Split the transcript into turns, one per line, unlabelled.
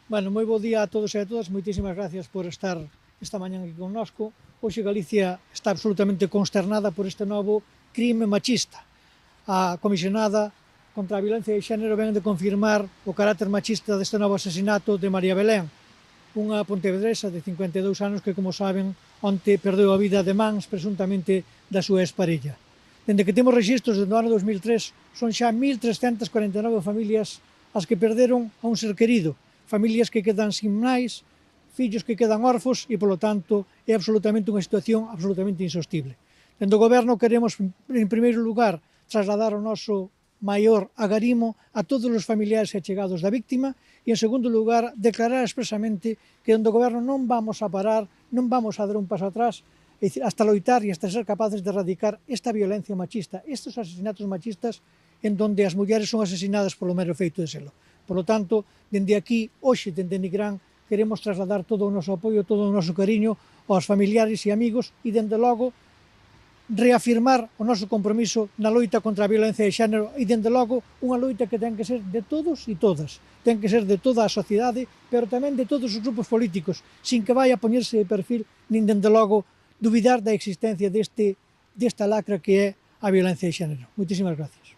Bueno, moi bo día a todos e a todas, moitísimas gracias por estar esta mañán aquí connosco. Hoxe Galicia está absolutamente consternada por este novo crime machista. A comisionada contra a violencia de xénero ven de confirmar o carácter machista deste novo asesinato de María Belén, unha pontevedresa de 52 anos que, como saben, onte perdeu a vida de mans presuntamente da súa exparella. Dende que temos registros desde o ano 2003, son xa 1.349 familias as que perderon a un ser querido, familias que quedan sin nais, fillos que quedan órfos e, polo tanto, é absolutamente unha situación absolutamente insostible. Dende o Goberno queremos, en primeiro lugar, trasladar o noso maior agarimo a todos os familiares e chegados da víctima e, en segundo lugar, declarar expresamente que dende o Goberno non vamos a parar, non vamos a dar un paso atrás, hasta loitar e hasta ser capaces de erradicar esta violencia machista, estes asesinatos machistas en donde as mulleres son asesinadas polo mero feito de selo. Por lo tanto, dende aquí, hoxe, dende Nigrán, queremos trasladar todo o noso apoio, todo o noso cariño aos familiares e amigos e, dende logo, reafirmar o noso compromiso na loita contra a violencia de xénero e, dende logo, unha loita que ten que ser de todos e todas. Ten que ser de toda a sociedade, pero tamén de todos os grupos políticos, sin que vai a poñerse de perfil, nin, dende logo, dubidar da existencia desta lacra que é a violencia de xénero. Moitísimas gracias.